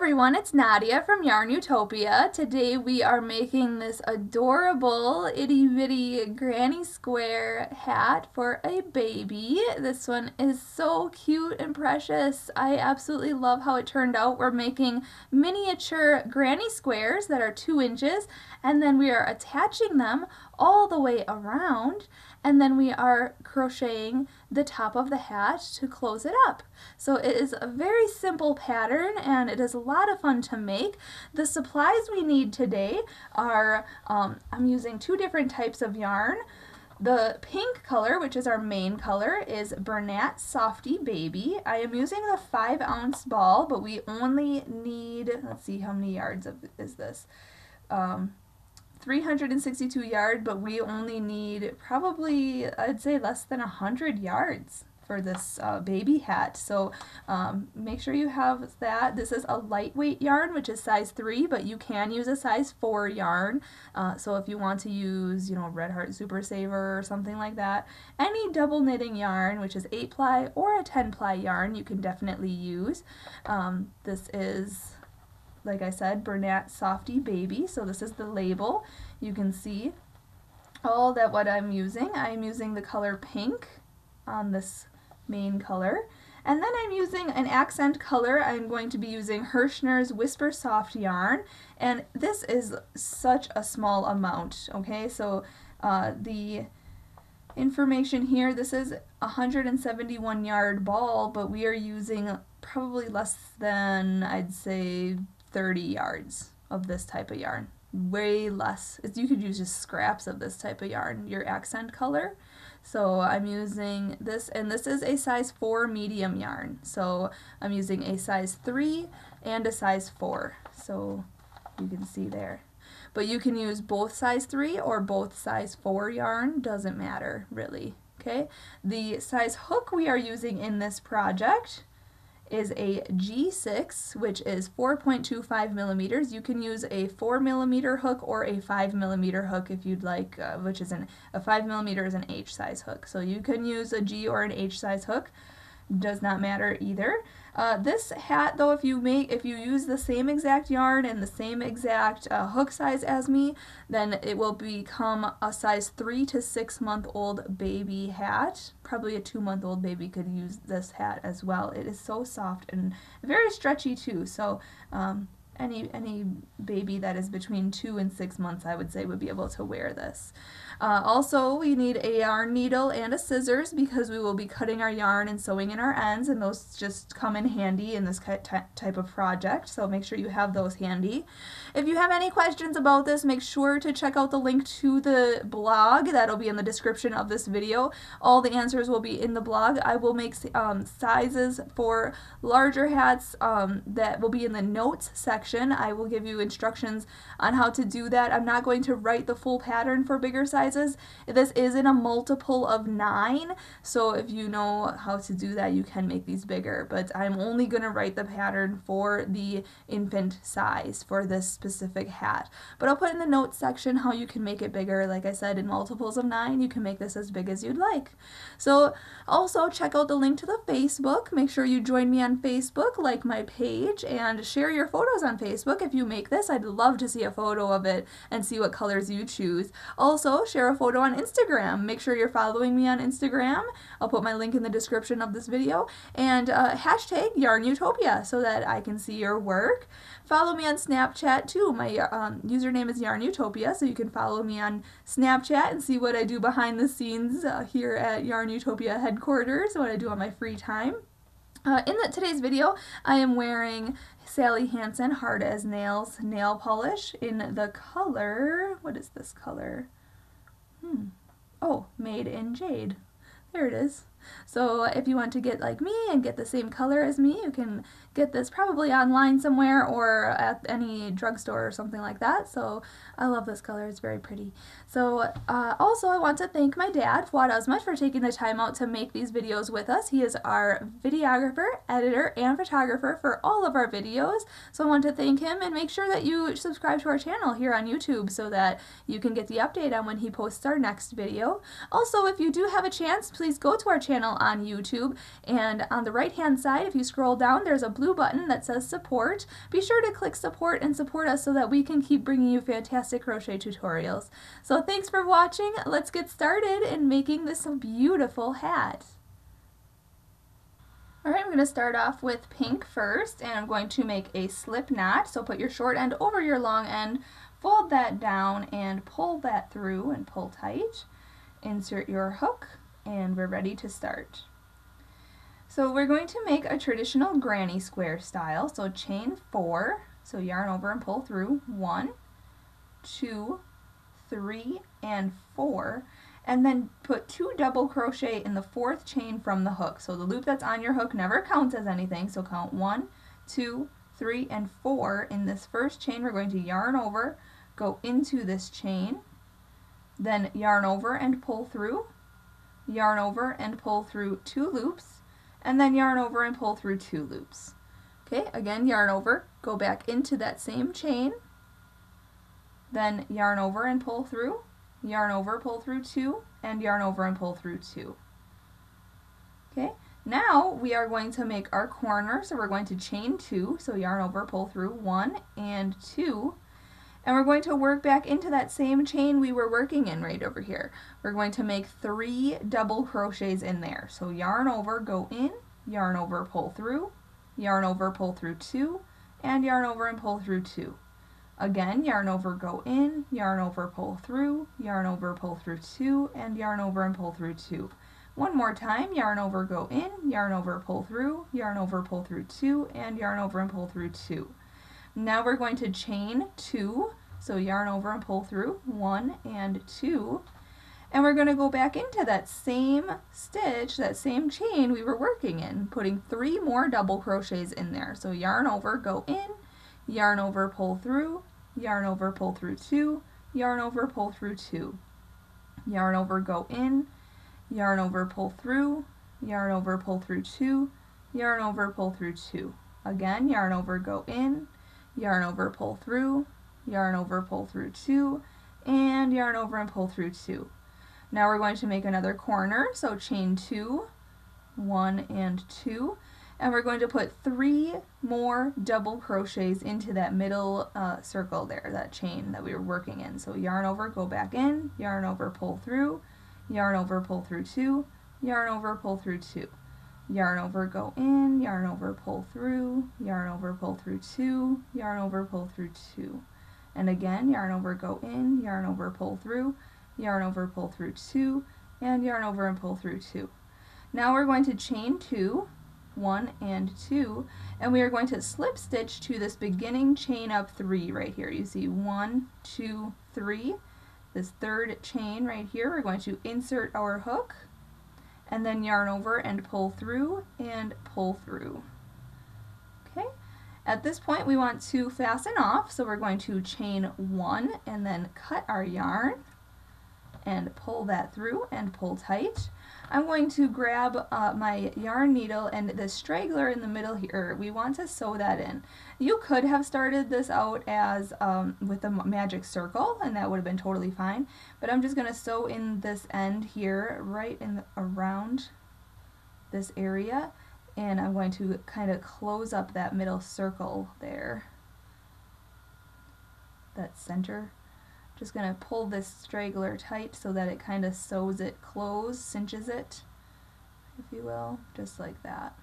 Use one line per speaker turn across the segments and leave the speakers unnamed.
everyone, it's Nadia from YARNutopia. Today we are making this adorable itty bitty granny square hat for a baby. This one is so cute and precious. I absolutely love how it turned out. We're making miniature granny squares that are 2 inches, and then we are attaching them all the way around, and then we are crocheting the top of the hat to close it up. So it is a very simple pattern and it is a lot of fun to make. The supplies we need today are, I'm using 2 different types of yarn. The pink color, which is our main color, is Bernat Softy Baby. I am using the 5-ounce ball, but we only need, let's see, how many yards is this? 362 yards, but we only need probably, I'd say, less than 100 yards for this baby hat. So make sure you have that. This is a lightweight yarn, which is size 3, but you can use a size 4 yarn. So if you want to use, you know, Red Heart Super Saver or something like that, any double knitting yarn, which is 8-ply or a 10-ply yarn, you can definitely use. This is, like I said, Bernat Softy Baby. So this is the label. You can see all that what I'm using. I'm using the color pink on this main color. And then I'm using an accent color. I'm going to be using Hirschner's Whisper Soft yarn. And this is such a small amount, okay? So the information here, this is 171 yard ball, but we are using probably less than, I'd say, 30 yards of this type of yarn. Way less. You could use just scraps of this type of yarn, your accent color. So I'm using this, and this is a size 4 medium yarn. So I'm using a size 3 and a size 4. So you can see there. But you can use both size 3 or both size 4 yarn, doesn't matter really. Okay? The size hook we are using in this project is a G6, which is 4.25 millimeters. You can use a 4 millimeter hook or a 5 millimeter hook if you'd like, which is a 5 millimeter is an H size hook. So you can use a G or an H size hook. Does not matter either. This hat, though, if you use the same exact yarn and the same exact hook size as me, then it will become a size 3 to 6 month old baby hat. Probably a 2-month-old baby could use this hat as well. It is so soft and very stretchy too. So any baby that is between 2 and 6 months, I would say, would be able to wear this. Also, we need a yarn needle and a scissors because we will be cutting our yarn and sewing in our ends, and those just come in handy in this type of project, so make sure you have those handy. If you have any questions about this, make sure to check out the link to the blog. That'll be in the description of this video. All the answers will be in the blog. I will make sizes for larger hats that will be in the notes section. I will give you instructions on how to do that. I'm not going to write the full pattern for bigger sizes. This is in a multiple of 9, so if you know how to do that, you can make these bigger, but I'm only going to write the pattern for the infant size for this specific hat. But I'll put in the notes section how you can make it bigger. Like I said, in multiples of 9, you can make this as big as you'd like. So also check out the link to the Facebook. Make sure you join me on Facebook, like my page, and share your photos on Facebook if you make this. I'd love to see a photo of it and see what colors you choose. Also, share a photo on Instagram. Make sure you're following me on Instagram. I'll put my link in the description of this video. And hashtag YARNutopia so that I can see your work. Follow me on Snapchat too. My username is YARNutopia, so you can follow me on Snapchat and see what I do behind the scenes here at YARNutopia headquarters, what I do on my free time. In today's video, I am wearing Sally Hansen Hard as Nails nail polish in the color, what is this color? Oh, Made in Jade. There it is. So if you want to get like me and get the same color as me, you can get this probably online somewhere or at any drugstore or something like that. So I love this color. It's very pretty. So also I want to thank my dad, Fuad, Azmat, for taking the time out to make these videos with us. He is our videographer, editor, and photographer for all of our videos. So I want to thank him and make sure that you subscribe to our channel here on YouTube so that you can get the update on when he posts our next video. Also, if you do have a chance, please go to our channel on YouTube, and on the right hand side, if you scroll down, there's a blue button that says support. Be sure to click support and support us so that we can keep bringing you fantastic crochet tutorials. So thanks for watching. Let's get started in making this beautiful hat. Alright, I'm going to start off with pink first, and I'm going to make a slip knot. So put your short end over your long end, fold that down and pull that through and pull tight. Insert your hook and we're ready to start. So we're going to make a traditional granny square style. So chain 4, so yarn over and pull through 1, 2, 3, and 4. And then put 2 double crochet in the 4th chain from the hook. So the loop that's on your hook never counts as anything, so count 1, 2, 3, and 4. In this first chain we're going to yarn over, go into this chain, then yarn over and pull through, yarn over and pull through 2 loops, and then yarn over and pull through 2 loops. Okay, again yarn over, go back into that same chain, then yarn over and pull through, yarn over, pull through 2, and yarn over and pull through 2. Okay, now we are going to make our corner, so we're going to chain 2, so yarn over, pull through 1 and 2, and we're going to work back into that same chain we were working in right over here. We're going to make 3 double crochets in there. So yarn over, go in, yarn over, pull through, yarn over, pull through 2, and yarn over and pull through 2. Again, yarn over, go in, yarn over, pull through, yarn over, pull through 2, and yarn over and pull through 2. One more time, yarn over, go in, yarn over, pull through, yarn over, pull through 2, and yarn over and pull through 2. Now we're going to chain 2, so yarn over and pull through 1 and 2, and we're going to go back into that same stitch, that same chain we were working in, putting 3 more double crochets in there. So yarn over, go in, yarn over, pull through, yarn over, pull through 2, yarn over, pull through 2, yarn over, go in, yarn over, pull through, yarn over, pull through 2, yarn over, pull through 2. Again, yarn over, go in, yarn over, pull through, yarn over, pull through 2, and yarn over and pull through 2. Now we're going to make another corner, so chain 2, 1 and 2, and we're going to put 3 more double crochets into that middle circle there, that chain that we were working in. So yarn over, go back in, yarn over, pull through, yarn over, pull through 2, yarn over, pull through 2. Yarn over, go in, yarn over, pull through, yarn over, pull through 2, yarn over, pull through 2. And again, yarn over, go in, yarn over, pull through, yarn over, pull through 2, and yarn over and pull through 2. Now we're going to chain 2, 1 and 2, and we are going to slip stitch to this beginning chain up 3 right here. You see 1, 2, 3. This 3rd chain right here, we're going to insert our hook, and then yarn over and pull through and pull through. Okay, at this point we want to fasten off, so we're going to chain 1 and then cut our yarn and pull that through and pull tight. I'm going to grab my yarn needle and the straggler in the middle here. We want to sew that in. You could have started this out as with a magic circle, and that would have been totally fine, but I'm just going to sew in this end here right in around this area, and I'm going to kind of close up that middle circle there, that center. Just going to pull this straggler tight so that it kind of sews it closed, cinches it, if you will, just like that.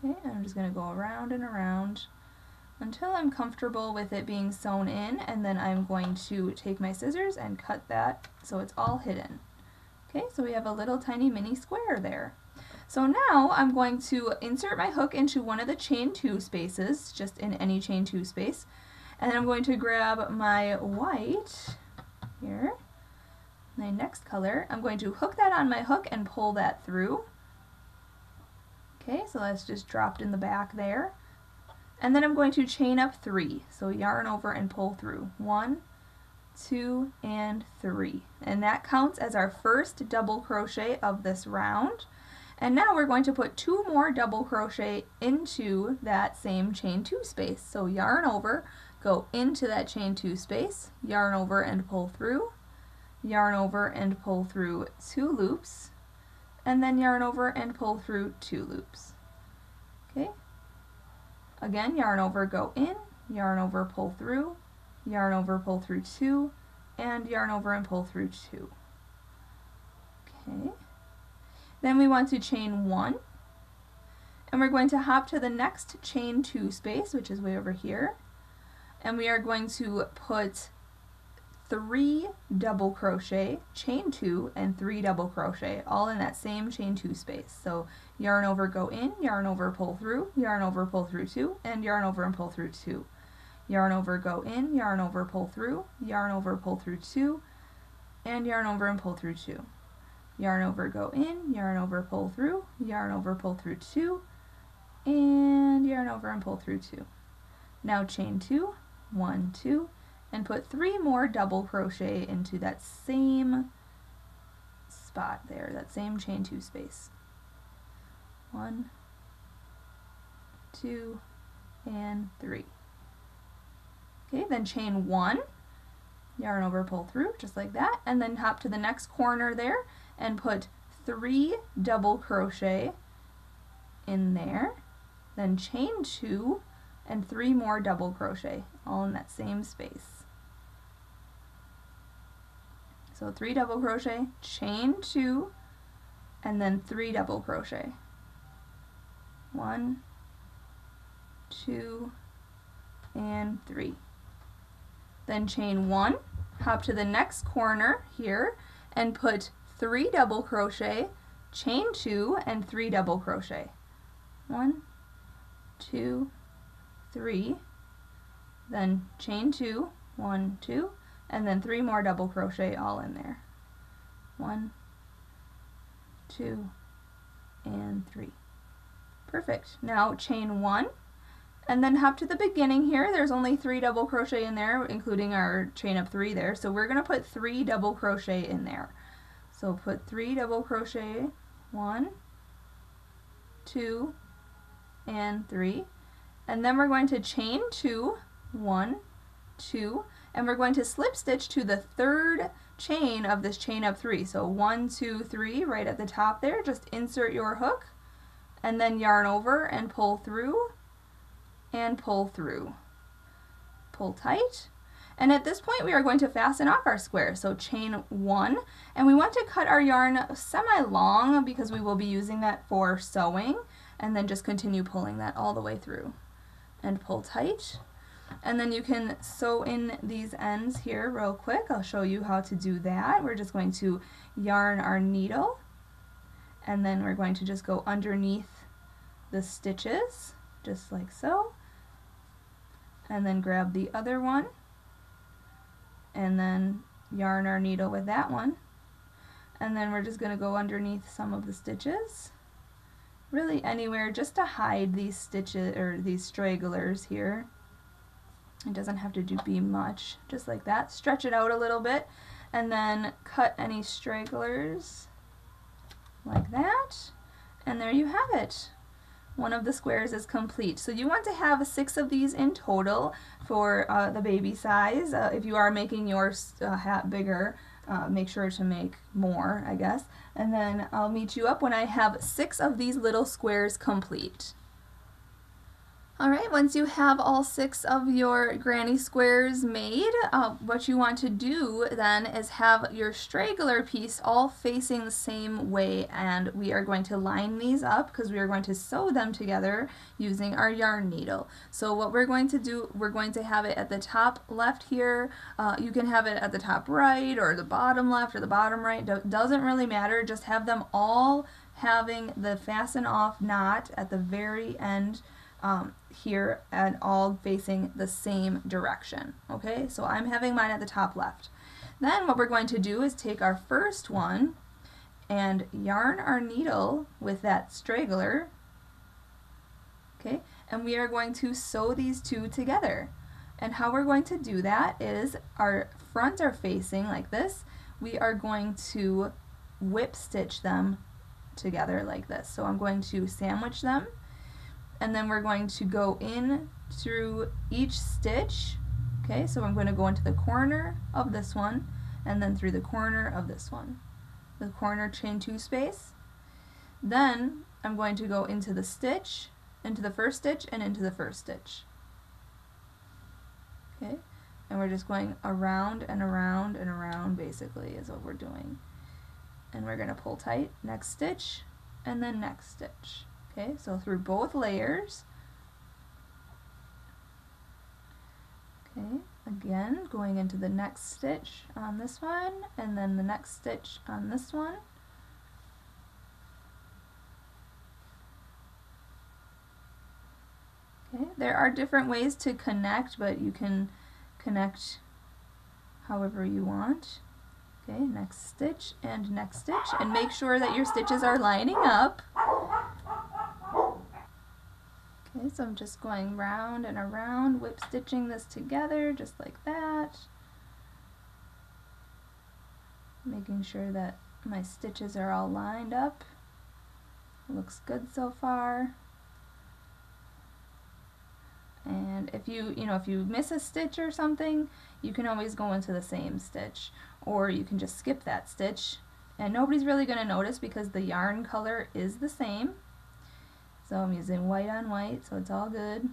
Okay, and I'm just going to go around and around until I'm comfortable with it being sewn in, and then I'm going to take my scissors and cut that so it's all hidden. Okay, so we have a little tiny mini square there. So now I'm going to insert my hook into one of the chain 2 spaces, just in any chain 2 space. And then I'm going to grab my white here, my next color. I'm going to hook that on my hook and pull that through. Okay, so that's just dropped in the back there. And then I'm going to chain up 3. So yarn over and pull through. 1, 2, and 3. And that counts as our first double crochet of this round. And now we're going to put 2 more double crochet into that same chain 2 space. So yarn over, go into that chain 2 space, yarn over and pull through, yarn over and pull through 2 loops, and then yarn over and pull through 2 loops. Okay. Again, yarn over, go in, yarn over, pull through, yarn over, pull through 2, and yarn over and pull through 2. Okay. Then we want to chain 1, and we're going to hop to the next chain 2 space, which is way over here, and we are going to put 3 double crochet, chain 2, and 3 double crochet, all in that same chain 2 space. So yarn over, go in, yarn over, pull through, yarn over, pull through 2, and yarn over and pull through 2. Yarn over, go in, yarn over, pull through, yarn over, pull through 2, and yarn over and pull through 2. Yarn over, go in, yarn over, pull through, yarn over, pull through 2, and yarn over and pull through 2. Now chain 2, 1, 2, and put 3 more double crochet into that same spot there, that same chain 2 space. 1, 2, and 3. Okay, then chain 1, yarn over, pull through, just like that, and then hop to the next corner there and put 3 double crochet in there, then chain 2 and 3 more double crochet, all in that same space. So 3 double crochet, chain 2, and then 3 double crochet. 1, 2, and 3. Then chain 1, hop to the next corner here, and put 3 double crochet, chain 2, and 3 double crochet. 1, 2, 3. Then chain 2, 1, 2, and then 3 more double crochet all in there. 1, 2, and 3. Perfect. Now chain 1, and then hop to the beginning here. There's only 3 double crochet in there, including our chain up 3 there. So we're going to put 3 double crochet in there. So put 3 double crochet, 1, 2, and 3. And then we're going to chain 2, 1, 2, and we're going to slip stitch to the 3rd chain of this chain up 3. So 1, 2, 3 right at the top there. Just insert your hook, and then yarn over and pull through, and pull through. Pull tight. And at this point we are going to fasten off our square. So chain 1, and we want to cut our yarn semi-long because we will be using that for sewing, and then just continue pulling that all the way through. And pull tight. And then you can sew in these ends here real quick. I'll show you how to do that. We're just going to yarn our needle, and then we're going to just go underneath the stitches, just like so. And then grab the other one, and then yarn our needle with that one. And then we're just going to go underneath some of the stitches, really anywhere, just to hide these stitches or these stragglers here. It doesn't have to be much, just like that. Stretch it out a little bit, and then cut any stragglers like that. And there you have it. One of the squares is complete. So you want to have 6 of these in total for the baby size. If you are making your hat bigger, make sure to make more, I guess. And then I'll meet you up when I have 6 of these little squares complete. Alright, once you have all 6 of your granny squares made, what you want to do then is have your straggler piece all facing the same way, and we are going to line these up because we are going to sew them together using our yarn needle. So what we're going to do, we're going to have it at the top left here. You can have it at the top right or the bottom left or the bottom right. Doesn't really matter, just have them all having the fasten off knot at the very end here, and all facing the same direction. Okay, so I'm having mine at the top left. Then what we're going to do is take our first one and yarn our needle with that straggler, okay, and we are going to sew these two together. And how we're going to do that is our fronts are facing like this. We are going to whip stitch them together like this. So I'm going to sandwich them, and then we're going to go in through each stitch. Okay, so I'm going to go into the corner of this one, and then through the corner of this one, the corner chain 2 space. Then I'm going to go into the stitch into the first stitch, and into the first stitch. Okay, and we're just going around and around and around, basically, is what we're doing. And we're going to pull tight, next stitch, and then next stitch. Okay, so through both layers. Okay, again, going into the next stitch on this one, and then the next stitch on this one. Okay, there are different ways to connect, but you can connect however you want. Okay, next stitch and next stitch, and make sure that your stitches are lining up. Okay, so I'm just going round and around, whip stitching this together just like that. Making sure that my stitches are all lined up. Looks good so far. And if you miss a stitch or something, you can always go into the same stitch, or you can just skip that stitch and nobody's really going to notice because the yarn color is the same. So I'm using white on white, so it's all good.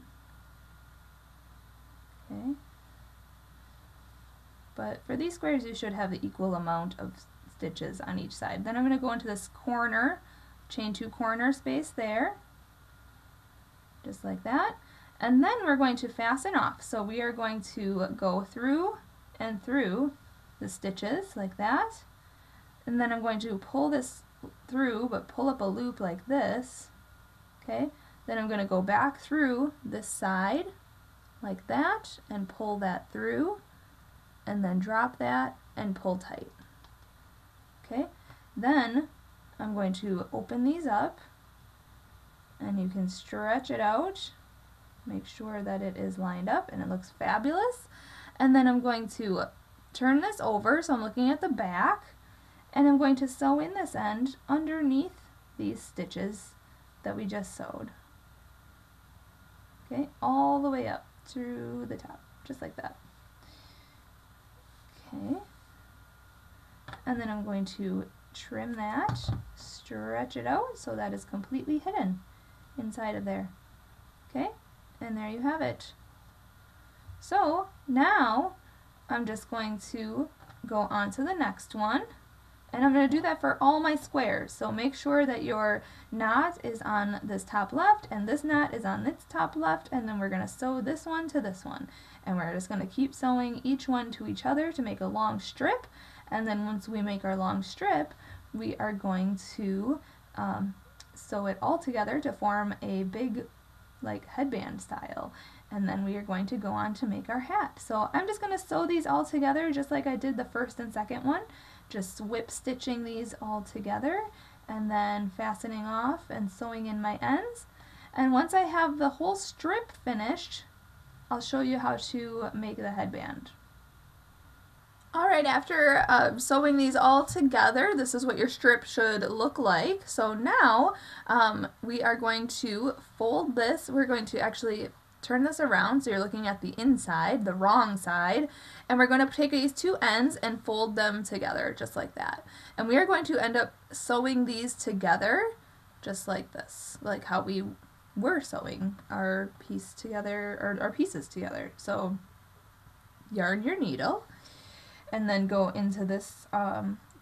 Okay. But for these squares you should have the equal amount of stitches on each side. Then I'm going to go into this corner, chain 2 corner space there, just like that. And then we're going to fasten off. So we are going to go through and through the stitches like that. And then I'm going to pull this through, but pull up a loop like this. Okay, then I'm going to go back through this side like that and pull that through, and then drop that and pull tight. Okay, then I'm going to open these up, and you can stretch it out, make sure that it is lined up and it looks fabulous. And then I'm going to turn this over, so I'm looking at the back, and I'm going to sew in this end underneath these stitches that we just sewed. Okay, all the way up through the top, just like that. Okay, and then I'm going to trim that, stretch it out so that is completely hidden inside of there. Okay, and there you have it. So now I'm just going to go on to the next one, and I'm going to do that for all my squares. So make sure that your knot is on this top left and this knot is on this top left, and then we're going to sew this one to this one. And we're just going to keep sewing each one to each other to make a long strip. And then once we make our long strip, we are going to sew it all together to form a big, like, headband style. And then we are going to go on to make our hat. So I'm just going to sew these all together just like I did the first and second one. Just whip stitching these all together and then fastening off and sewing in my ends. And once I have the whole strip finished, I'll show you how to make the headband. Alright, after sewing these all together, this is what your strip should look like. So now we are going to fold this. We're going to actually turn this around so you're looking at the inside, the wrong side, and we're going to take these two ends and fold them together just like that. And we are going to end up sewing these together just like this, like how we were sewing our piece together, or our pieces together. So yarn your needle and then go into this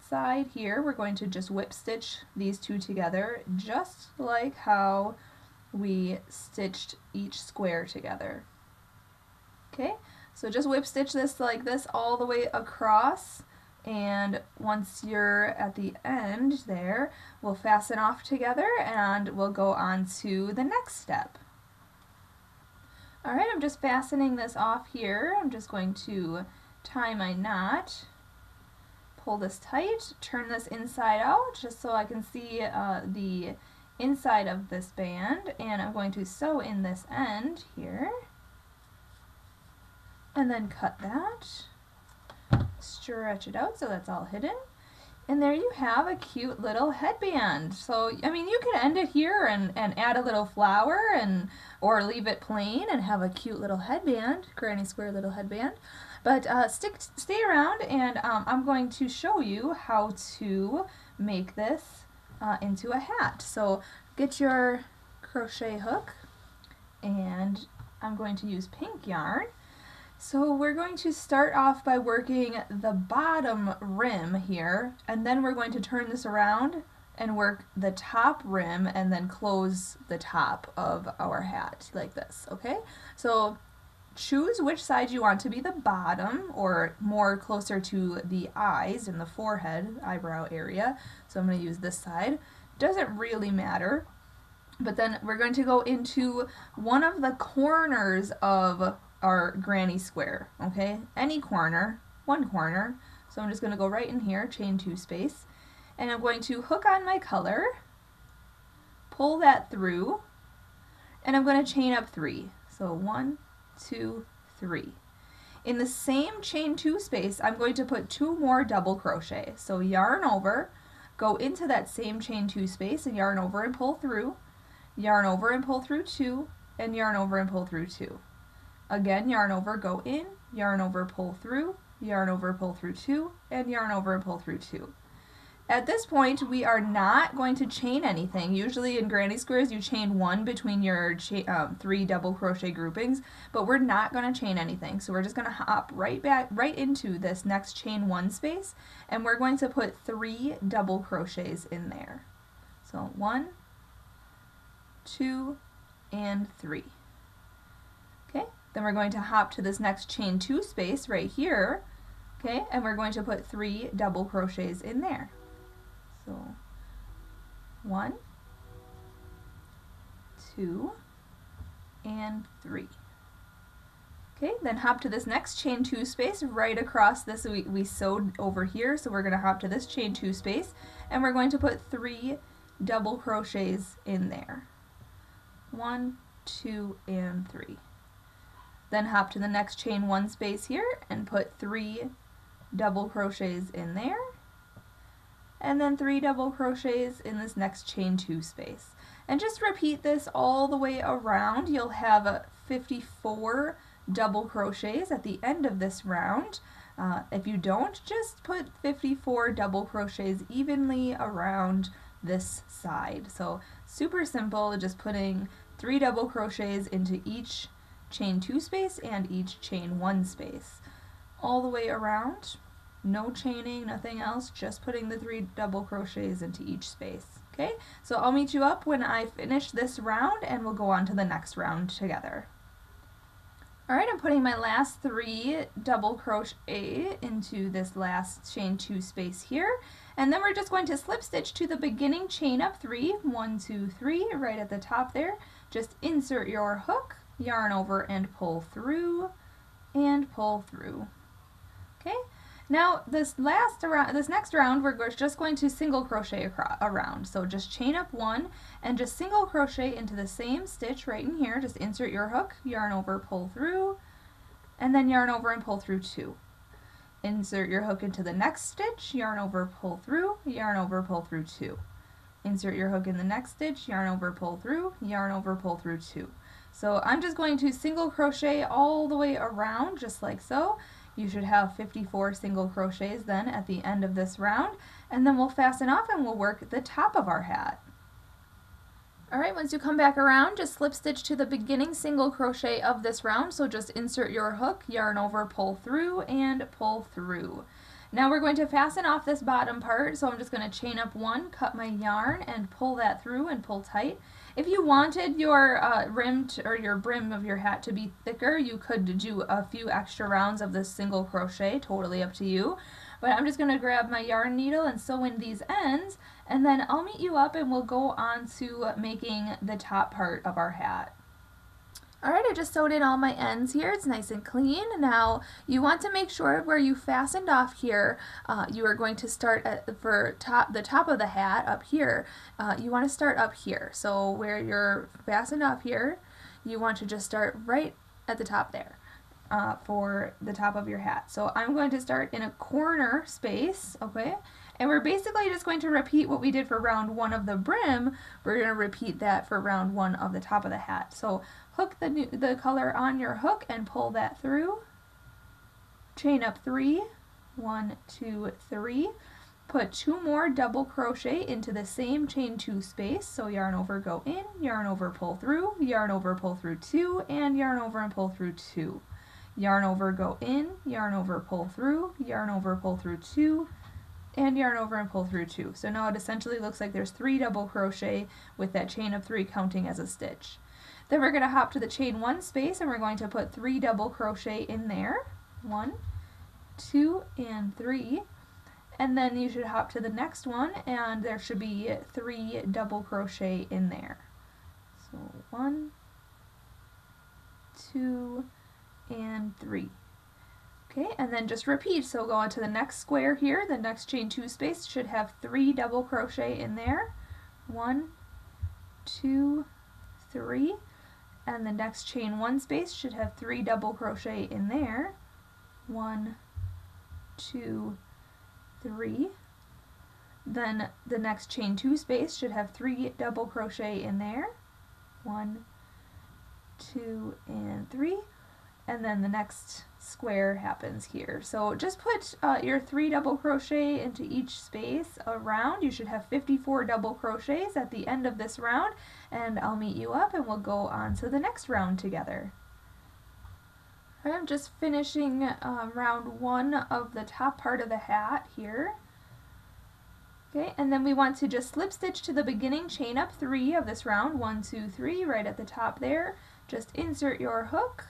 side here. We're going to just whip stitch these two together just like how we stitched each square together. Okay, so just whip stitch this like this all the way across, and once you're at the end there, we'll fasten off together and we'll go on to the next step. Alright, I'm just fastening this off here. I'm just going to tie my knot, pull this tight, turn this inside out just so I can see the inside of this band, and I'm going to sew in this end here and then cut that, stretch it out so that's all hidden, and there you have a cute little headband. So I mean, you could end it here and add a little flower, and or leave it plain and have a cute little headband, granny square little headband. But stay around, and I'm going to show you how to make this into a hat. So get your crochet hook and I'm going to use pink yarn. So we're going to start off by working the bottom rim here, and then we're going to turn this around and work the top rim and then close the top of our hat like this, okay? So choose which side you want to be the bottom, or more closer to the eyes and the forehead, eyebrow area. So I'm going to use this side. Doesn't really matter. But then we're going to go into one of the corners of our granny square, okay? Any corner, one corner. So I'm just going to go right in here, chain 2 space, and I'm going to hook on my color, pull that through, and I'm going to chain up 3. So 1, 2, 3. In the same chain 2 space, I'm going to put 2 more double crochet. So yarn over, go into that same chain 2 space and yarn over and pull through, yarn over and pull through 2, and yarn over and pull through 2. Again, yarn over, go in, yarn over, pull through, yarn over, pull through 2, and yarn over and pull through 2. At this point, we are not going to chain anything. Usually in granny squares, you chain 1 between your 3 double crochet groupings, but we're not going to chain anything. So we're just going to hop right into this next chain 1 space, and we're going to put 3 double crochets in there. So 1, 2, and 3. Okay, then we're going to hop to this next chain 2 space right here, okay, and we're going to put 3 double crochets in there. So 1, 2, and 3. Okay, then hop to this next chain 2 space right across this we sewed over here, so we're going to hop to this chain 2 space, and we're going to put 3 double crochets in there. 1, 2, and 3. Then hop to the next chain 1 space here and put 3 double crochets in there, and then 3 double crochets in this next chain 2 space. And just repeat this all the way around. You'll have 54 double crochets at the end of this round. If you don't, just put 54 double crochets evenly around this side. So super simple, just putting 3 double crochets into each chain 2 space and each chain 1 space. All the way around. No chaining, nothing else, just putting the 3 double crochets into each space. Okay, so I'll meet you up when I finish this round and we'll go on to the next round together. Alright, I'm putting my last 3 double crochet into this last chain 2 space here, and then we're just going to slip stitch to the beginning chain up 3, 1, 2, 3, right at the top there. Just insert your hook, yarn over and pull through, and pull through. Okay. Now this next round, we're just going to single crochet around. So just chain up 1 and just single crochet into the same stitch right in here. Just insert your hook, yarn over, pull through, and then yarn over and pull through 2. Insert your hook into the next stitch, yarn over, pull through, yarn over, pull through 2. Insert your hook in the next stitch, yarn over, pull through, yarn over, pull through 2. So I'm just going to single crochet all the way around, just like so. You should have 54 single crochets then at the end of this round, and then we'll fasten off and we'll work the top of our hat. Alright, once you come back around, just slip stitch to the beginning single crochet of this round, so just insert your hook, yarn over, pull through, and pull through. Now we're going to fasten off this bottom part, so I'm just going to chain up 1, cut my yarn, and pull that through and pull tight. If you wanted your your brim of your hat to be thicker, you could do a few extra rounds of this single crochet, totally up to you. But I'm just going to grab my yarn needle and sew in these ends, and then I'll meet you up and we'll go on to making the top part of our hat. Alright, I just sewed in all my ends here. It's nice and clean. Now, you want to make sure where you fastened off here, you are going to start at, the top of the hat up here. You want to start up here. So where you're fastened off here, you want to just start right at the top there for the top of your hat. So I'm going to start in a corner space, okay? And we're basically just going to repeat what we did for round 1 of the brim. We're going to repeat that for round 1 of the top of the hat. So hook the color on your hook and pull that through. Chain up 3, 1, 2, 3. put 2 more double crochet into the same chain 2 space. So yarn over, go in, yarn over, pull through, yarn over, pull through 2, and yarn over and pull through 2. Yarn over, go in, yarn over, pull through, yarn over, pull through 2, and yarn over and pull through 2. So now it essentially looks like there's 3 double crochet with that chain of 3 counting as a stitch. Then we're going to hop to the chain 1 space and we're going to put 3 double crochet in there. 1, 2, and 3. And then you should hop to the next one and there should be 3 double crochet in there. So 1, 2, and 3. Okay, and then just repeat. So go on to the next square here. The next chain 2 space should have 3 double crochet in there. 1, 2, 3. And the next chain 1 space should have 3 double crochet in there. 1, 2, 3. Then the next chain 2 space should have 3 double crochet in there. 1, 2, and 3. And then the next square happens here. So just put your 3 double crochet into each space around. You should have 54 double crochets at the end of this round, and I'll meet you up and we'll go on to the next round together. I'm just finishing round 1 of the top part of the hat here. Okay, and then we want to just slip stitch to the beginning chain up 3 of this round. 1, 2, 3, right at the top there. Just insert your hook,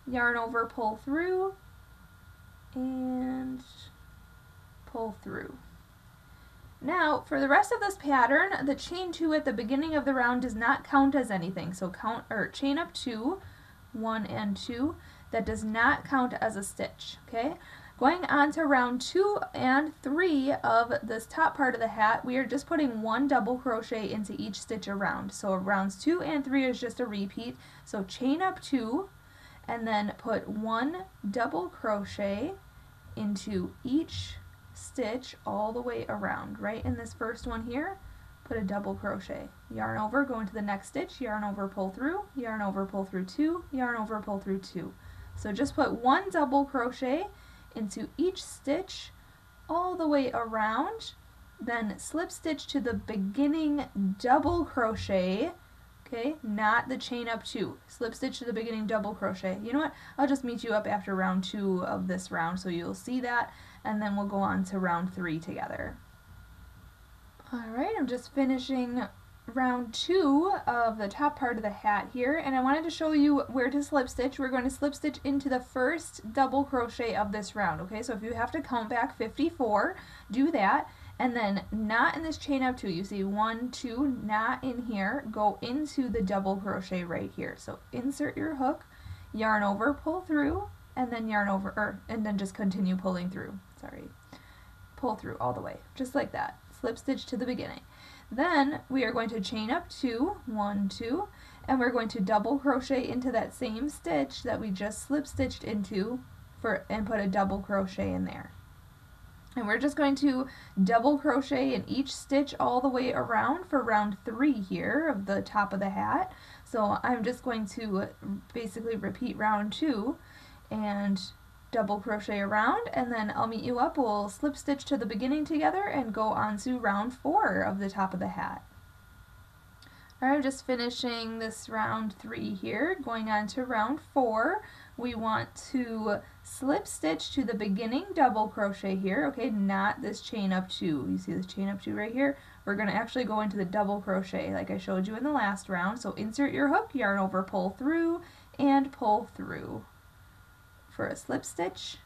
yarn over, pull through, and pull through. Now, for the rest of this pattern, the chain 2 at the beginning of the round does not count as anything. So chain up 2, 1 and 2, that does not count as a stitch. Okay? Going on to round 2 and 3 of this top part of the hat, we are just putting 1 double crochet into each stitch around. So rounds 2 and 3 is just a repeat. So chain up 2, and then put 1 double crochet into each stitch all the way around. Right in this first one here, put a double crochet. Yarn over, go into the next stitch, yarn over, pull through, yarn over, pull through 2, yarn over, pull through 2. So just put 1 double crochet into each stitch all the way around, then slip stitch to the beginning double crochet. Okay, not the chain up 2. Slip stitch to the beginning double crochet. You know what? I'll just meet you up after round 2 of this round so you'll see that, and then we'll go on to round 3 together. Alright, I'm just finishing round 2 of the top part of the hat here, and I wanted to show you where to slip stitch. We're going to slip stitch into the first double crochet of this round. Okay, so if you have to count back 54, do that. And then not in this chain up 2, you see 1, 2, not in here, go into the double crochet right here. So insert your hook, yarn over, pull through, and then yarn over, and then just continue pulling through. Sorry, pull through all the way, just like that. Slip stitch to the beginning. Then we are going to chain up 2, 1, 2, and we're going to double crochet into that same stitch that we just slip stitched into and put a double crochet in there. And we're just going to double crochet in each stitch all the way around for round 3 here of the top of the hat. So I'm just going to basically repeat round 2 and double crochet around, and then I'll meet you up. We'll slip stitch to the beginning together and go on to round 4 of the top of the hat. Alright, I'm just finishing this round 3 here. Going on to round 4, we want to slip stitch to the beginning double crochet here, okay, not this chain up 2. You see this chain up 2 right here? We're going to actually go into the double crochet like I showed you in the last round. So insert your hook, yarn over, pull through, and pull through for a slip stitch.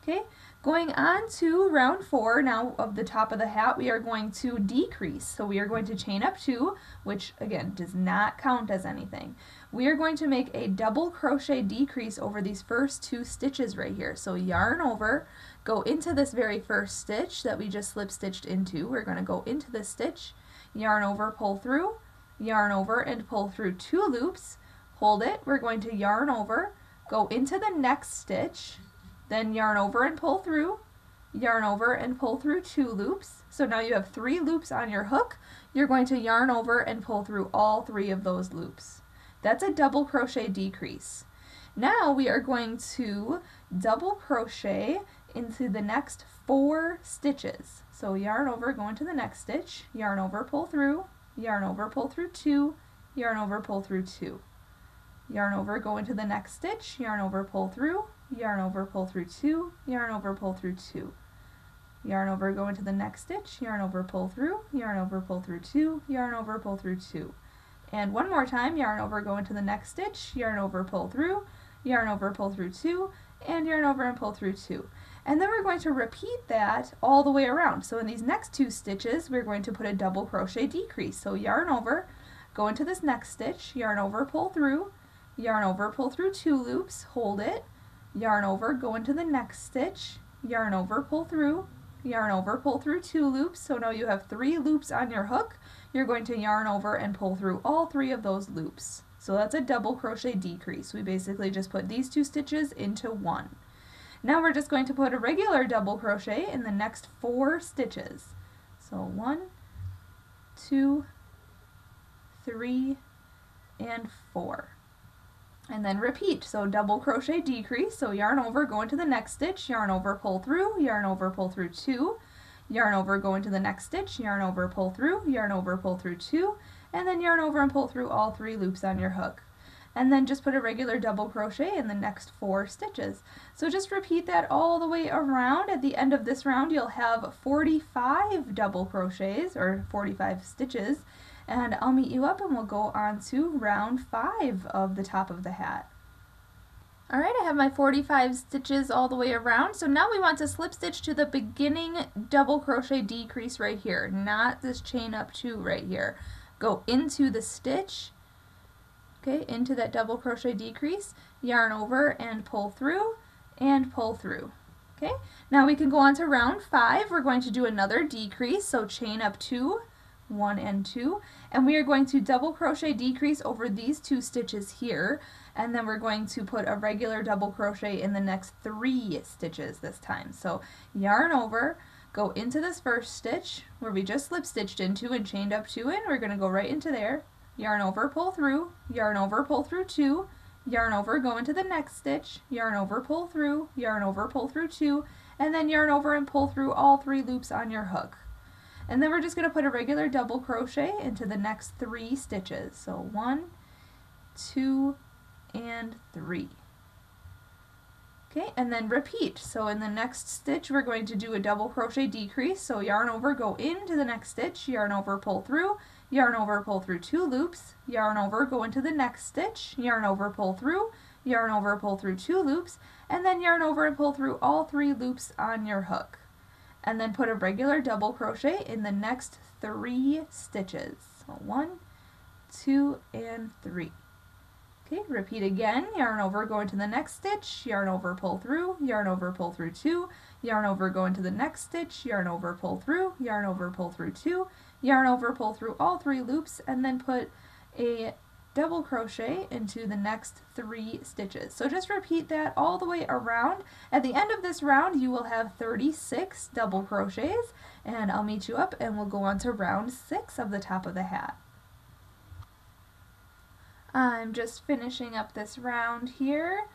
Okay, going on to round 4 now of the top of the hat, we are going to decrease. So we are going to chain up 2, which again does not count as anything. We are going to make a double crochet decrease over these first 2 stitches right here. So yarn over, go into this very first stitch that we just slip stitched into. We're going to go into this stitch, yarn over, pull through, yarn over, and pull through 2 loops. Hold it. We're going to yarn over, go into the next stitch, then yarn over and pull through, yarn over and pull through 2 loops. So now you have 3 loops on your hook. You're going to yarn over and pull through all 3 of those loops. That's a double crochet decrease. Now we are going to double crochet into the next 4 stitches. So yarn over, go into the next stitch, yarn over, pull through, yarn over, pull through 2, yarn over, pull through 2. Yarn over, go into the next stitch, yarn over, pull through, yarn over, pull through 2, yarn over, pull through 2. Yarn over, go into the next stitch, yarn over, pull through, yarn over, pull through 2, yarn over, pull through 2. And one more time, yarn over, go into the next stitch, yarn over, pull through, yarn over, pull through 2, and yarn over and pull through 2. And then we're going to repeat that all the way around. So in these next 2 stitches, we're going to put a double crochet decrease. So yarn over, go into this next stitch, yarn over, pull through, yarn over, pull through 2 loops, hold it, yarn over, go into the next stitch, yarn over, pull through, yarn over, pull through 2 loops. So now you have 3 loops on your hook. You're going to yarn over and pull through all 3 of those loops. So that's a double crochet decrease. We basically just put these 2 stitches into one. Now we're just going to put a regular double crochet in the next 4 stitches. So 1, 2, 3, and 4. And then repeat. So double crochet decrease. So yarn over, go into the next stitch, yarn over, pull through, yarn over, pull through 2, yarn over, go into the next stitch, yarn over, pull through, yarn over, pull through 2, and then yarn over and pull through all 3 loops on your hook. And then just put a regular double crochet in the next 4 stitches. So just repeat that all the way around. At the end of this round you'll have 45 double crochets, or 45 stitches, and I'll meet you up and we'll go on to round 5 of the top of the hat. Alright, I have my 45 stitches all the way around, so now we want to slip stitch to the beginning double crochet decrease right here, not this chain up 2 right here. Go into the stitch, okay, into that double crochet decrease, yarn over and pull through, and pull through. Okay, now we can go on to round 5. We're going to do another decrease, so chain up 2, 1 and 2, and we are going to double crochet decrease over these 2 stitches here, and then we're going to put a regular double crochet in the next 3 stitches this time. So yarn over, go into this first stitch where we just slip stitched into and chained up 2 in. We're going to go right into there, yarn over, pull through, yarn over, pull through 2, yarn over, go into the next stitch, yarn over, pull through, yarn over, pull through 2, and then yarn over and pull through all 3 loops on your hook. And then we're just going to put a regular double crochet into the next 3 stitches. So 1, 2, and 3. Okay, and then repeat. So in the next stitch we're going to do a double crochet decrease. So yarn over, go into the next stitch, yarn over, pull through, yarn over, pull through 2 loops, yarn over, go into the next stitch, yarn over, pull through, yarn over, pull through 2 loops, and then yarn over and pull through all 3 loops on your hook. And then put a regular double crochet in the next 3 stitches. So 1, 2, and 3. Okay, repeat again, yarn over, go into the next stitch, yarn over, pull through, yarn over, pull through 2, yarn over, go into the next stitch, yarn over, pull through, yarn over, pull through 2, yarn over, pull through all 3 loops, and then put a double crochet into the next 3 stitches. So just repeat that all the way around. At the end of this round you will have 36 double crochets, and I'll meet you up and we'll go on to round 6 of the top of the hat. I'm just finishing up this round here,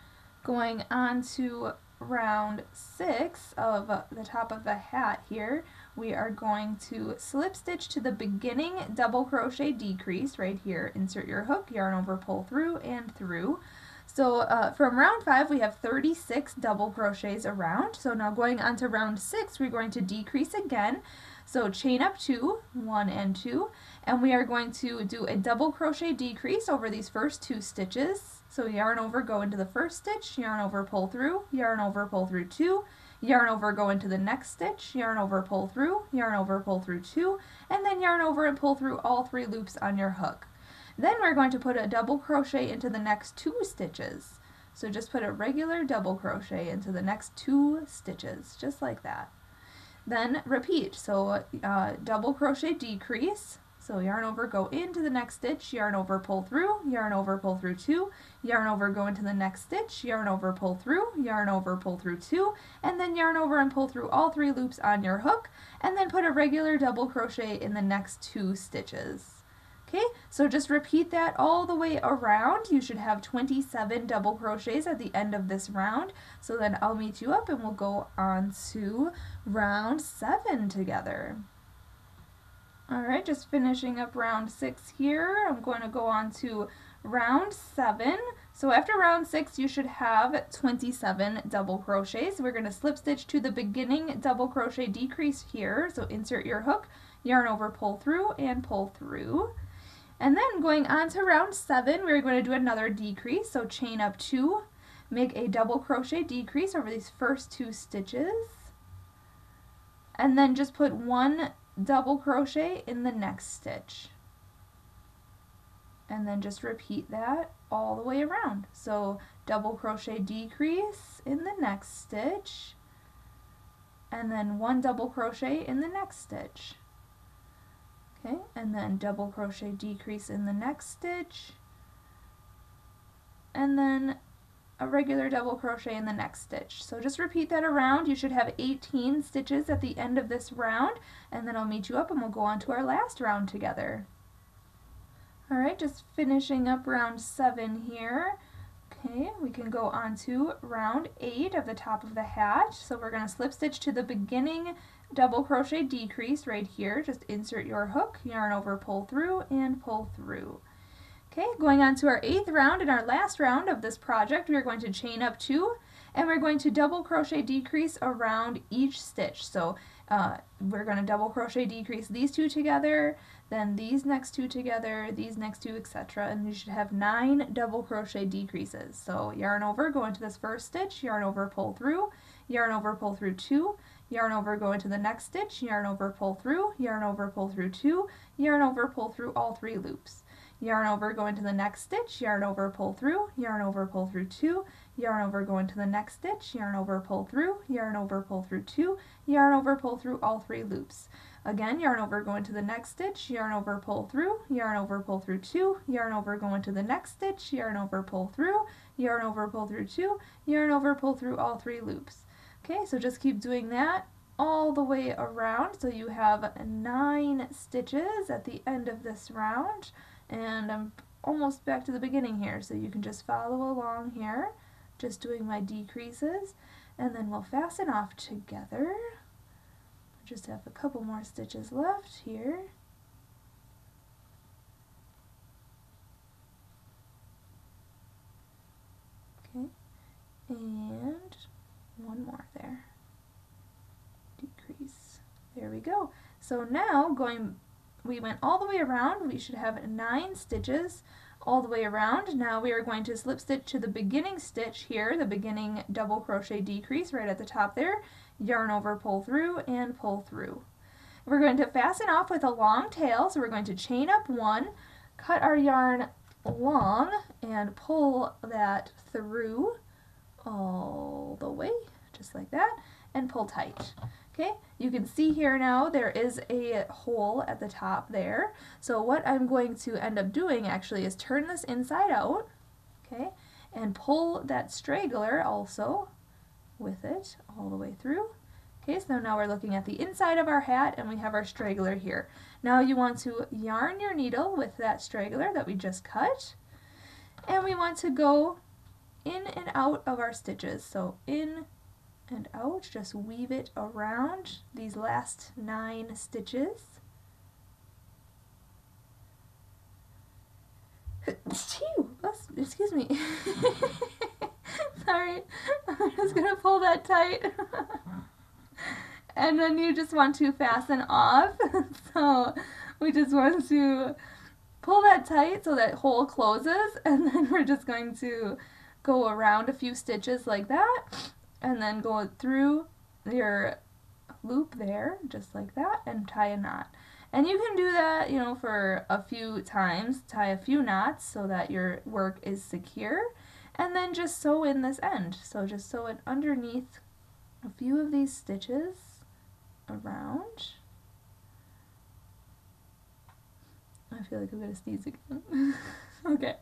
going on to round 6 of the top of the hat here. We are going to slip stitch to the beginning double crochet decrease right here. Insert your hook, yarn over, pull through, and through. So from round 5 we have 36 double crochets around. So now going on to round 6 we're going to decrease again. So chain up 2, 1 and 2, and we are going to do a double crochet decrease over these first 2 stitches. So yarn over, go into the first stitch, yarn over, pull through, yarn over, pull through 2, yarn over, go into the next stitch, yarn over, pull through, yarn over, pull through 2, and then yarn over and pull through all 3 loops on your hook. Then we're going to put a double crochet into the next 2 stitches. So just put a regular double crochet into the next 2 stitches, just like that. Then repeat, so double crochet decrease, so yarn over, go into the next stitch, yarn over, pull through, yarn over, pull through 2, yarn over, go into the next stitch, yarn over, pull through, yarn over, pull through 2, and then yarn over and pull through all 3 loops on your hook, and then put a regular double crochet in the next 2 stitches. Okay, so just repeat that all the way around. You should have 27 double crochets at the end of this round. So then I'll meet you up and we'll go on to round 7 together. Alright, just finishing up round 6 here. I'm going to go on to round 7. So after round 6 you should have 27 double crochets. We're going to slip stitch to the beginning double crochet decrease here. So insert your hook, yarn over, pull through, and pull through. And then going on to round 7, we're going to do another decrease. So chain up 2, make a double crochet decrease over these first 2 stitches, and then just put 1 double crochet in the next stitch. And then just repeat that all the way around. So double crochet decrease in the next stitch, and then 1 double crochet in the next stitch. Okay, and then double crochet decrease in the next stitch, and then a regular double crochet in the next stitch. So just repeat that around. You should have 18 stitches at the end of this round, and then I'll meet you up and we'll go on to our last round together. Alright, just finishing up round 7 here. Okay, we can go on to round 8 of the top of the hat. So we're going to slip stitch to the beginning double crochet decrease right here. Just insert your hook, yarn over, pull through, and pull through. Okay, going on to our 8th round and our last round of this project, we're going to chain up 2, and we're going to double crochet decrease around each stitch. So we're going to double crochet decrease these 2 together, then these next 2 together, these next 2, etc. And you should have 9 double crochet decreases. So yarn over, go into this first stitch, yarn over, pull through, yarn over, pull through 2, yarn over, go into the next stitch, yarn over, pull through, yarn over, pull through 2, yarn over, pull through all 3 loops. Yarn over, go into the next stitch, yarn over, pull through, yarn over, pull through 2, yarn over, go into the next stitch, yarn over, pull through, yarn over, pull through 2, yarn over, pull through all 3 loops. Again, yarn over, go into the next stitch, yarn over, pull through, yarn over, pull through 2, yarn over, go into the next stitch, yarn over, pull through, yarn over, pull through 2, yarn over, pull through all 3 loops. Okay, so just keep doing that all the way around so you have 9 stitches at the end of this round. And I'm almost back to the beginning here, so you can just follow along here, just doing my decreases, and then we'll fasten off together. Just have a couple more stitches left here. Okay, and 1 more there. Decrease. There we go. So now we went all the way around. We should have 9 stitches all the way around. Now we are going to slip stitch to the beginning stitch here, the beginning double crochet decrease right at the top there, yarn over, pull through, and pull through. We're going to fasten off with a long tail, so we're going to chain up 1, cut our yarn long, and pull that through all the way, just like that, and pull tight. Okay, you can see here now there is a hole at the top there. So what I'm going to end up doing actually is turn this inside out, okay, and pull that straggler also with it all the way through. Okay, so now we're looking at the inside of our hat and we have our straggler here. Now you want to yarn your needle with that straggler that we just cut, and we want to go in and out of our stitches. So in and out, just weave it around these last 9 stitches. Excuse me. Sorry, I'm just gonna pull that tight. And then you just want to fasten off. So we just want to pull that tight so that hole closes, and then we're just going to go around a few stitches like that, and then go through your loop there, just like that, and tie a knot. And you can do that, you know, for a few times, tie a few knots so that your work is secure, and then just sew in this end. So just sew it underneath a few of these stitches around. I feel like I'm going to sneeze again. Okay,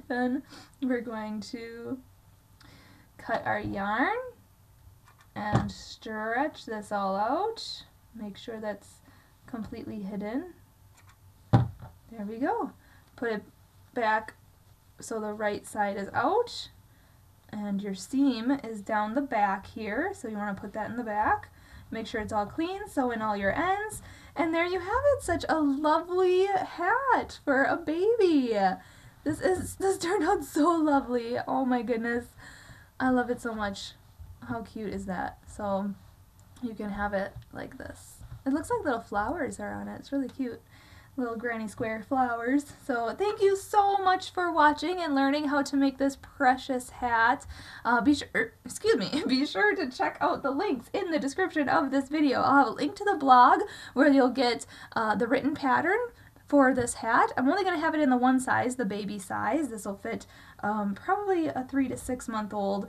then we're going to cut our yarn and stretch this all out. Make sure that's completely hidden. There we go. put it back so the right side is out, and your seam is down the back here, so you want to put that in the back. Make sure it's all clean, sew in all your ends, and there you have it, such a lovely hat for a baby. This turned out so lovely. Oh my goodness. I love it so much. How cute is that? So you can have it like this. It looks like little flowers are on it. It's really cute. Little granny square flowers. So thank you so much for watching and learning how to make this precious hat. Be sure to check out the links in the description of this video. I'll have a link to the blog where you'll get the written pattern for this hat. I'm only going to have it in the one size, the baby size. This will fit probably a 3 to 6 month old.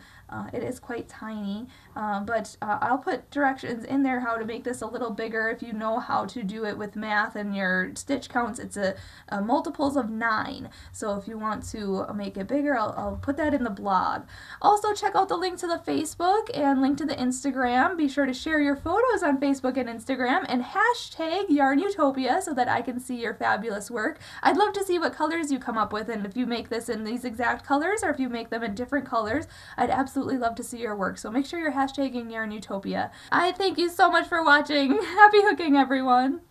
It is quite tiny, but I'll put directions in there how to make this a little bigger if you know how to do it with math and your stitch counts. It's a multiples of 9, so if you want to make it bigger, I'll put that in the blog. Also, check out the link to the Facebook and link to the Instagram. Be sure to share your photos on Facebook and Instagram and hashtag YARNutopia so that I can see your fabulous work. I'd love to see what colors you come up with, and if you make this in these exact colors or if you make them in different colors, I'd absolutely love to see your work. So make sure you're hashtagging YARNutopia. I thank you so much for watching. Happy hooking, everyone!